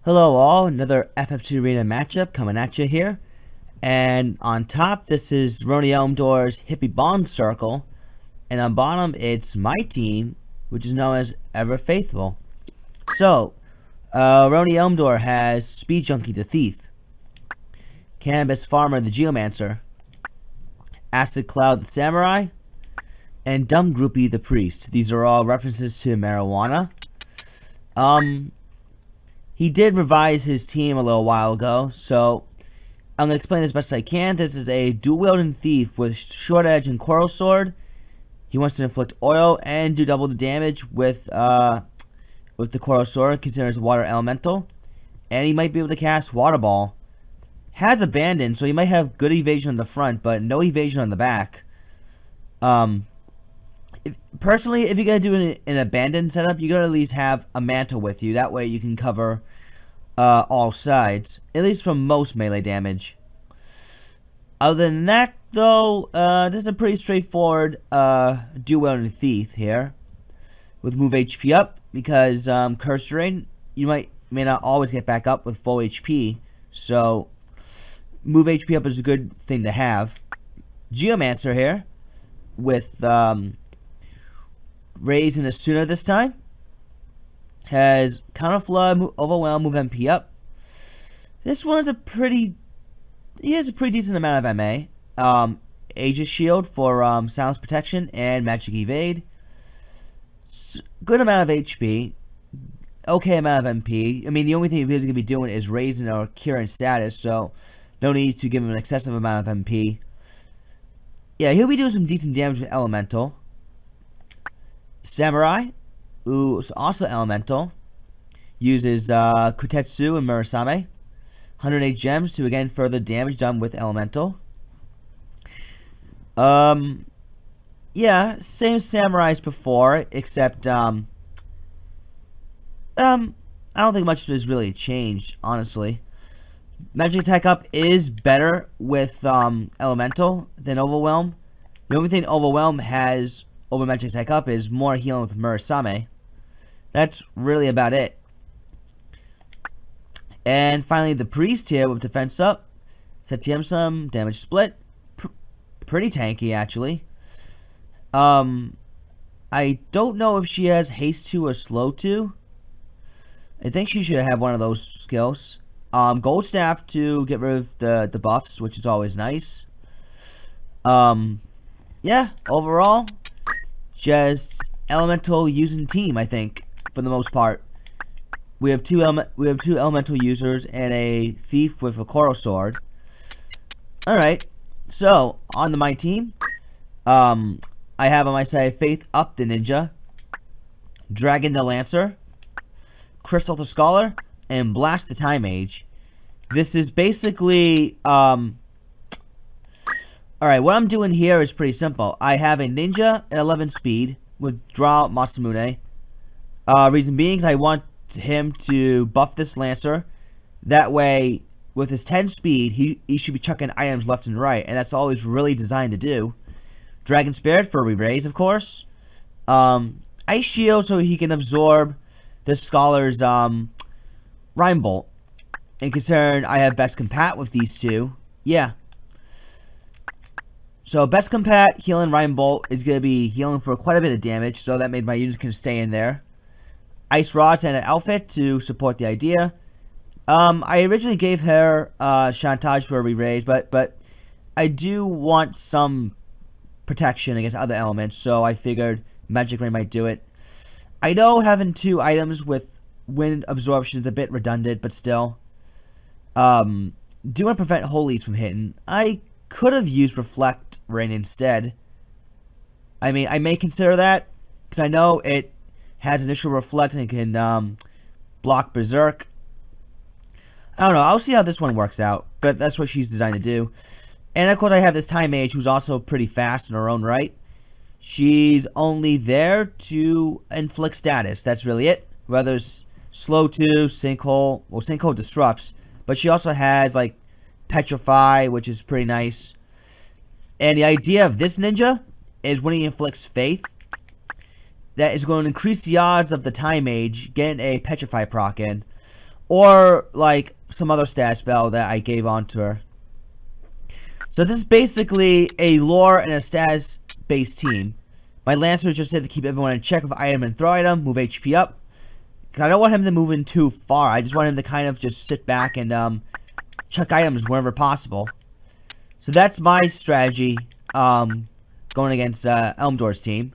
Hello all, another FFT Arena matchup coming at you here. And on top, this is Rouroni Elmdor's Hippie Bong circle. And on bottom, it's my team, which is known as Ever Faithful. So, Rouroni Elmdor has Speed Junkie the Thief, Cannabis Farmer the Geomancer, Acid Cloud the Samurai, and Dumb Groupie the Priest. These are all references to marijuana. He did revise his team a little while ago, so I'm going to explain as best I can. This is a dual-wielding thief with short edge and coral sword. He wants to inflict oil and do double the damage with the coral sword, considering it's water elemental. And he might be able to cast Water Ball. Has abandon, so he might have good evasion on the front, but no evasion on the back. Personally, if you're going to do an abandoned setup, you got to at least have a mantle with you. That way you can cover all sides, at least from most melee damage. Other than that, though, this is a pretty straightforward dual-wielding thief here. With move HP up, because Curse Rain, you may not always get back up with full HP, so move HP up is a good thing to have. Geomancer here, with Raise and Asuna this time. Has Counter Flood, Overwhelm, move MP up. This one's he has a pretty decent amount of MA. Aegis Shield for Silence Protection and Magic Evade. Good amount of HP. Okay amount of MP. I mean, the only thing he's going to be doing is raising or curing status, so no need to give him an excessive amount of MP. Yeah, he'll be doing some decent damage with Elemental. Samurai, who's also Elemental, uses Kutetsu and Murasame. 108 gems to again further damage done with Elemental. Yeah, same Samurai as before, except I don't think much has really changed, honestly. Magic attack up is better with Elemental than Overwhelm. The only thing Overwhelm has over Magic attack up is more healing with Murasame. That's really about it. And finally, the Priest here with defense up. Set TM some damage split. Pretty tanky, actually. I don't know if she has haste 2 or slow 2. I think she should have one of those skills. Gold staff to get rid of the buffs, which is always nice. Yeah, overall, just elemental using team, I think, for the most part. We have two elemental users and a thief with a coral sword. All right, so on my team, I have on my side Faith Up the Ninja, Dragon the Lancer, Crystal the Scholar, and Blast the Time Mage. This is basically alright, what I'm doing here is pretty simple. I have a ninja at 11 speed with Draw Masamune. Reason being is I want him to buff this Lancer. That way, with his 10 speed, he should be chucking items left and right, and that's all he's really designed to do. Dragon Spirit for re-raise, of course. Ice Shield so he can absorb the Scholar's Rhyme Bolt. And considering I have best compat with these two, yeah. So best compat, healing Rhyme Bolt is going to be healing for quite a bit of damage, so that made my units can stay in there. Ice Rods and an outfit to support the idea. I originally gave her Chantage for a re-raise, but I do want some protection against other elements, so I figured Magic Rain might do it. I know having 2 items with wind absorption is a bit redundant, but still. Do want to prevent Holies from hitting. I could have used Reflect Rain instead. I mean, I may consider that, because I know it has initial Reflect and can block Berserk. I don't know, I'll see how this one works out, but that's what she's designed to do. And of course I have this Time Mage who's also pretty fast in her own right. She's only there to inflict status, that's really it. Whether it's slow 2, Sinkhole, well Sinkhole disrupts, but she also has like Petrify, which is pretty nice. And the idea of this ninja is when he inflicts Faith, that is going to increase the odds of the Time Mage getting a Petrify proc in. or like some other stat spell that I gave onto her. So this is basically a lore and a status based team. My Lancer is just there to keep everyone in check with item and throw item, move HP up. I don't want him to move in too far. I just want him to kind of just sit back and chuck items wherever possible. So that's my strategy going against Elmdor's team.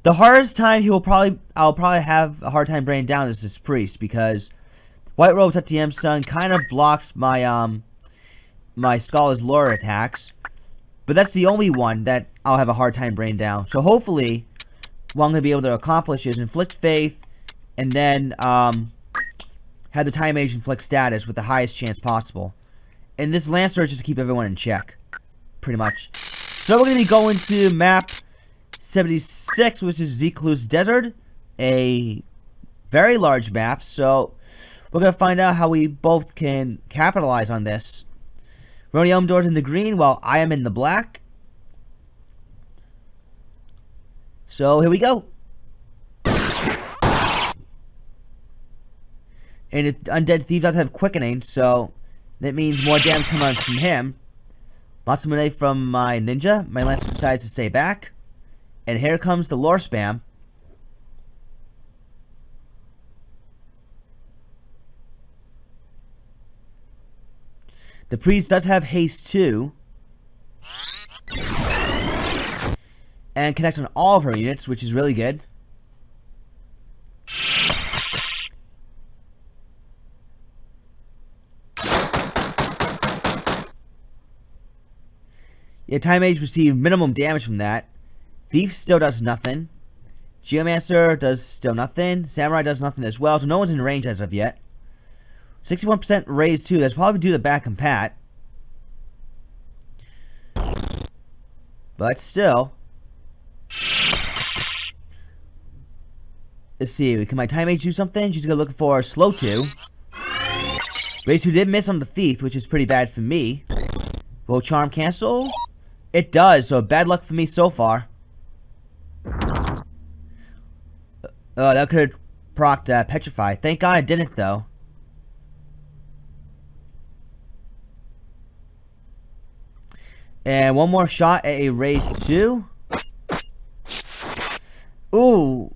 The hardest time I'll probably have a hard time bringing down is this priest, because White Robes at the Sun kind of blocks my my Scholar's Lore attacks, but that's the only one that I'll have a hard time bringing down. So hopefully what I'm going to be able to accomplish is Inflict Faith, and then have the Time Mage inflict status with the highest chance possible. And this Lancer is just to keep everyone in check, pretty much. So we're going to be going to map 76, which is Zeklu's Desert, a very large map. So we're going to find out how we both can capitalize on this. Rouroni Elmdor's in the green while I am in the black. So here we go. And Undead Thief does have quickening, so that means more damage coming on from him. Matsumune from my ninja. My Lancer decides to stay back. And here comes the lore spam. The priest does have haste too. And connects on all of her units, which is really good. Yeah, Time Mage received minimum damage from that. Thief still does nothing. Geomancer does still nothing. Samurai does nothing as well, so no one's in range as of yet. 61% raise too. That's probably due to back compat. But still. Let's see. Can my Time Mage do something? She's gonna look for slow 2. Raise 2 did miss on the Thief, which is pretty bad for me. Will Charm cancel? It does, so bad luck for me so far. That could have procced Petrify. Thank God I didn't, though. And one more shot at a raise 2. Ooh.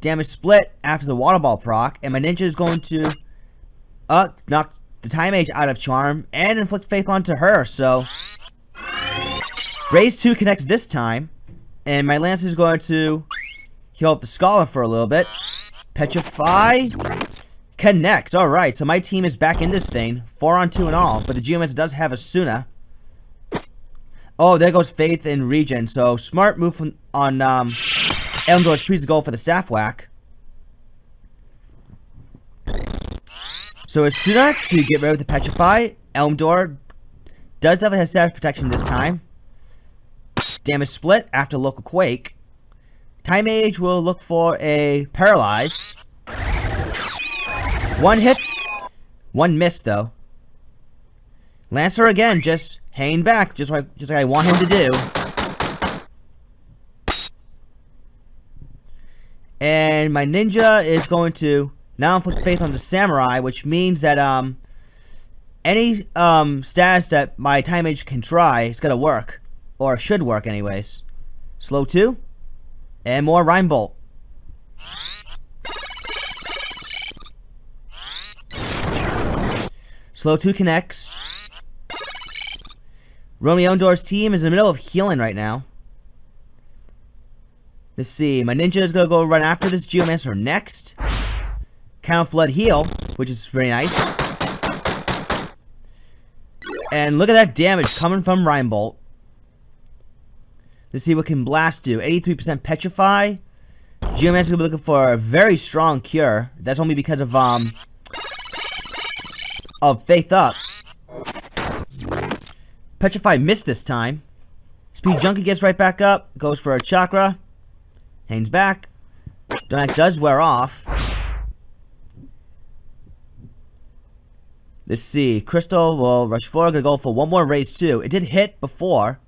Damage split after the water ball proc. And my ninja is going to knock the Time Mage out of Charm and inflict Faith onto her. So raise 2 connects this time. And my Lancer is going to heal up the Scholar for a little bit. Petrify connects. Alright, so my team is back in this thing. 4 on 2 and all. But the Geomancer does have a Suna. Oh, there goes Faith and Regen. So smart move on Elmdor's Priest to go for the Staff Whack. So as Suna to get rid of the Petrify. Elmdor does definitely have status protection this time. Damage split after local quake. Time Mage will look for a Paralyze. 1 hit, 1 miss though. Lancer again, just hanging back, just like I want him to do. And my ninja is going to now inflict Faith on the Samurai, which means that any status that my Time Mage can try is gonna work, or should work anyways. Slow 2, and more Rhyme Bolt. Slow 2 connects. Rouroni Elmdor's team is in the middle of healing right now. Let's see. My ninja is going to go run after this Geomancer next. Count Flood heal, which is very nice. And look at that damage coming from Rhyme Bolt. Let's see what can Blast do. 83% Petrify. Geomancer will be looking for a very strong cure. That's only because of Faith Up. Petrify missed this time. Speed Junkie gets right back up. Goes for a Chakra. Hangs back. Donak does wear off. Let's see. Crystal will rush forward. Gonna go for one more raise too. It did hit before.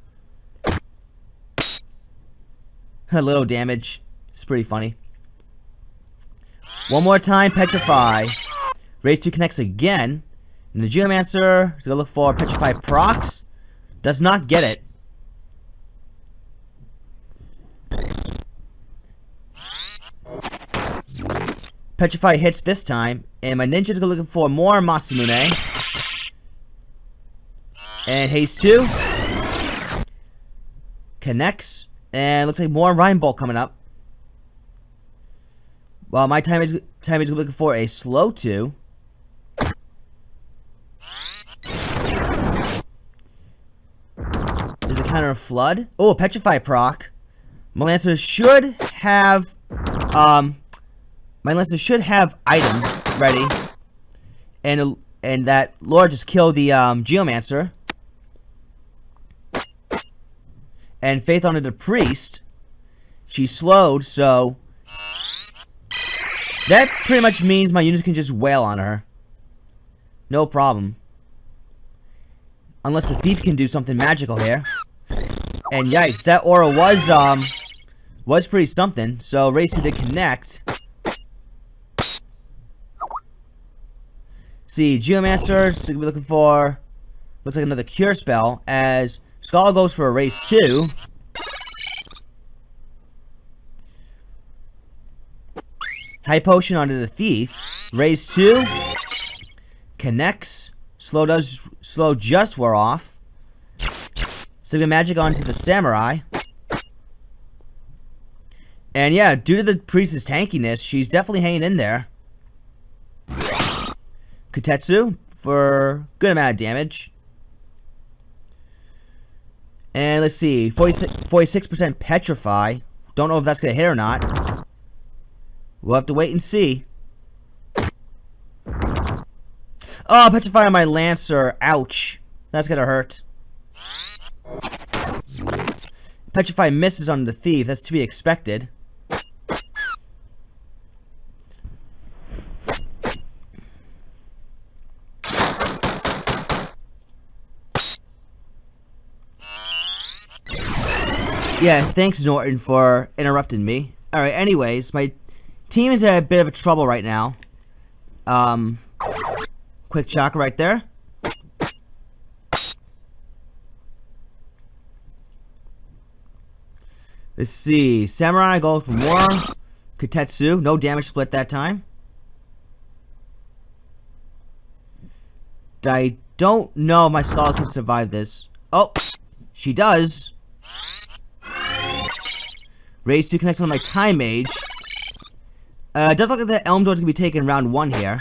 A little damage. It's pretty funny. One more time, Petrify. Raise 2 connects again. And the Geomancer is going to look for Petrify procs. Does not get it. Petrify hits this time. And my ninja's looking for more Masamune. And Haste 2. Connects. And looks like more Rhyme Bolt coming up. Well, my time is looking for a slow 2. There's a counter of Flood. Oh, Petrify proc. My Lancer should have items ready. And that Lord just killed the Geomancer. And Faith onto the Priest. She's slowed, so that pretty much means my units can just wail on her. No problem. Unless the Thief can do something magical here. And yikes, that aura was pretty something. So race to connect. See, Geomancer's gonna be looking for, looks like another cure spell, as Skull goes for a race 2. High Potion onto the Thief. Raise 2. Connects. Slow just wore off. Sigma Magic onto the Samurai. And yeah, due to the Priest's tankiness, she's definitely hanging in there. Kutetsu for a good amount of damage. And let's see, 46% Petrify. Don't know if that's going to hit or not. We'll have to wait and see. Oh, Petrify on my Lancer. Ouch. That's going to hurt. Petrify misses on the Thief. That's to be expected. Yeah, thanks Norton for interrupting me. Alright, anyways, my team is in a bit of a trouble right now. Quick chakra right there. Let's see. Samurai goes for more. Kutetsu, no damage split that time. I don't know if my Skull can survive this. Oh, she does. Raise 2 connects on my Time Mage. It does look like the Elmdor is going to be taking round 1 here.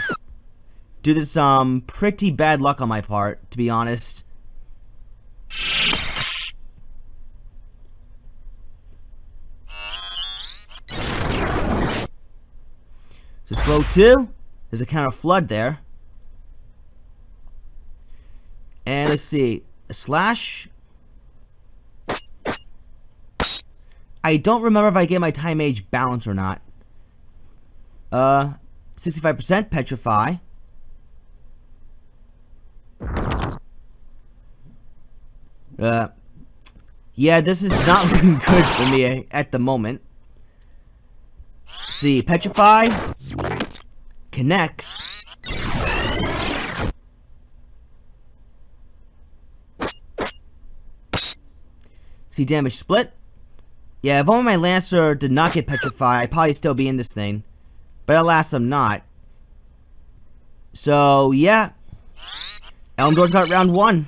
Due to some pretty bad luck on my part, to be honest. So slow 2. There's a counter Flood there. And let's see. A slash. I don't remember if I gave my Time Mage balance or not. 65% Petrify. Yeah, this is not looking good for me at the moment. See, Petrify connects. See, damage split. Yeah, if only my Lancer did not get Petrified, I'd probably still be in this thing. But alas, I'm not. So, yeah. Elmdor's got round 1.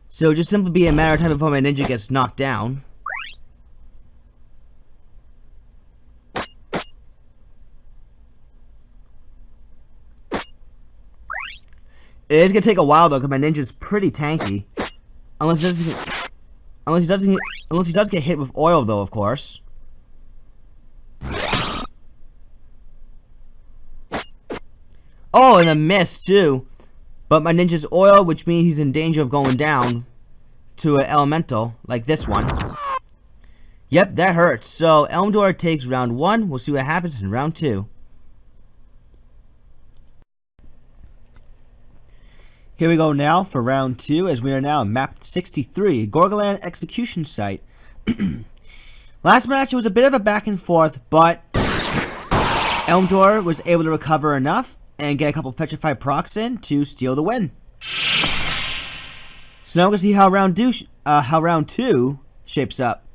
So, it'll just simply be a matter of time before my ninja gets knocked down. It is gonna take a while though, because my ninja's pretty tanky. Unless he does get hit with oil though, of course. Oh, and a miss too. But my ninja's oil, which means he's in danger of going down to an elemental like this one. Yep, that hurts. So Elmdor takes round 1. We'll see what happens in round 2. Here we go now for round 2, as we are now map 63, Gorgoland Execution Site. Last match, it was a bit of a back and forth, but Elmdor was able to recover enough and get a couple petrified procs in to steal the win. So now we're going to see how round 2 shapes up.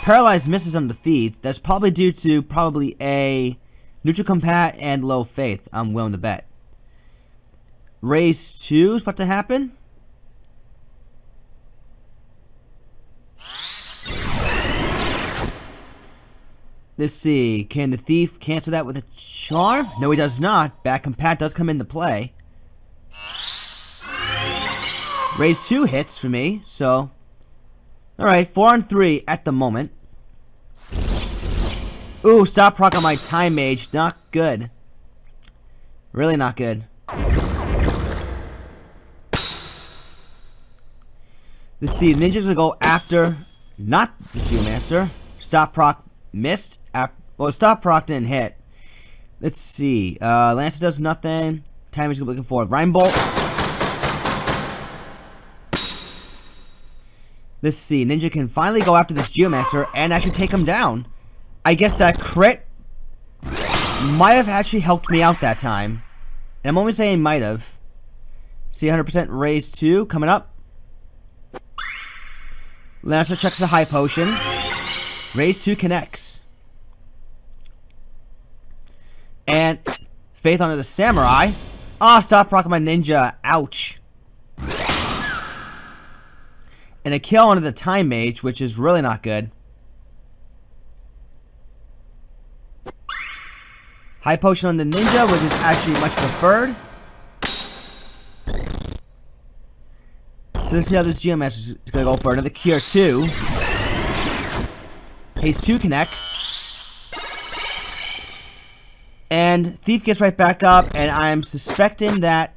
Paralyzed misses on the Thief. That's probably due to a neutral combat and low faith, I'm willing to bet. Raise 2 is about to happen. Let's see. Can the Thief cancel that with a charm? No, he does not. Bad compat does come into play. Raise 2 hits for me, so... Alright, 4 on 3 at the moment. Ooh, stop proc on my Time Mage. Not good. Really not good. Let's see, Ninja's gonna go after... Not the Geomancer. Stop proc missed. Well, stop proc didn't hit. Let's see. Lancer does nothing. Time is looking for Rhyme Bolt. Let's see. Ninja can finally go after this Geomancer and actually take him down. I guess that crit might have actually helped me out that time. And I'm only saying might have. See, 100% raise 2 coming up. Lancer checks the high potion. Raise 2 connects. And faith onto the Samurai. Ah, stop rocking my Ninja. Ouch. And a kill onto the Time Mage, which is really not good. High potion on the Ninja, which is actually much preferred. So let's see how this Geomancer is going to go for another Cure 2. Haste 2 connects. And Thief gets right back up, and I'm suspecting that...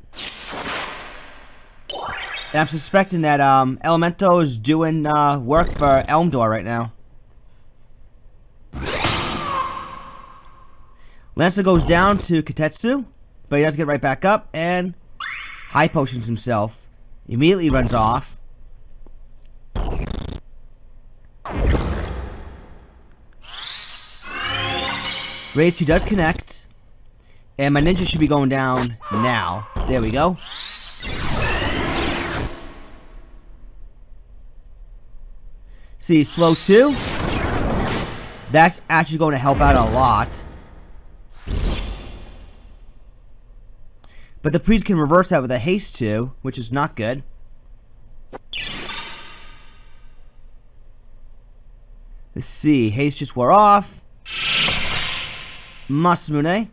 Elemental is doing work for Elmdor right now. Lancer goes down to Katetsu, but he does get right back up, and high potions himself. Immediately runs off. Raise 2 does connect. And my Ninja should be going down now. There we go. See, slow 2. That's actually going to help out a lot. But the priest can reverse that with a haste 2, which is not good. Let's see, haste just wore off. Masamune.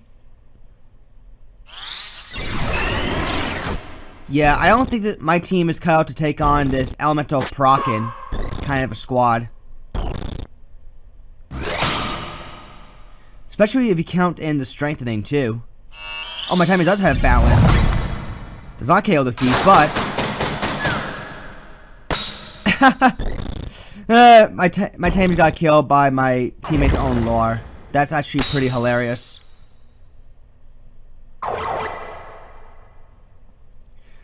Yeah, I don't think that my team is cut out to take on this Elemental Prockin kind of a squad. Especially if you count in the strengthening too. Oh, my timing does have balance. Does not KO the Thief, but... my timing got killed by my teammate's own lore. That's actually pretty hilarious.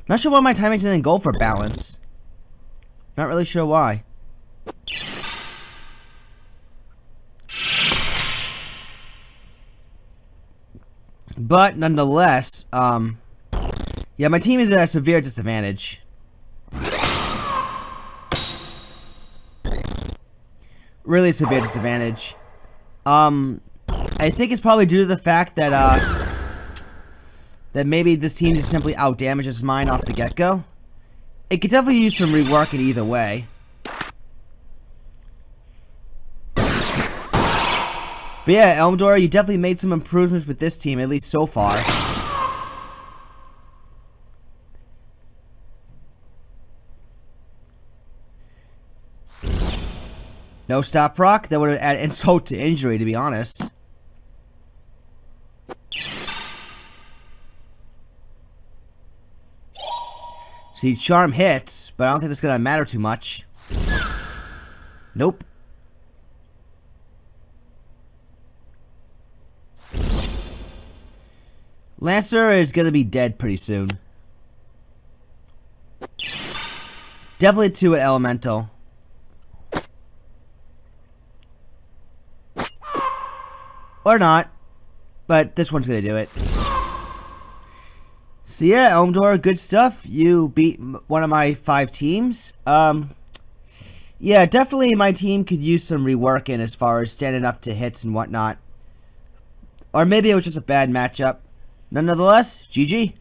Not sure why my timings didn't go for balance. Not really sure why. But nonetheless, yeah, my team is at a severe disadvantage. Really severe disadvantage. I think it's probably due to the fact that that maybe this team just simply outdamages mine off the get-go. It could definitely use some reworking either way. But yeah, Elmdor, you definitely made some improvements with this team, at least so far. No stop proc? That would have added insult to injury, to be honest. See, charm hits, but I don't think it's going to matter too much. Nope. Lancer is going to be dead pretty soon. Definitely 2 at Elemental. Or not. But this one's going to do it. So yeah, Elmdor, good stuff. You beat one of my 5 teams. Yeah, definitely my team could use some reworking as far as standing up to hits and whatnot. Or maybe it was just a bad matchup. Nonetheless, GG.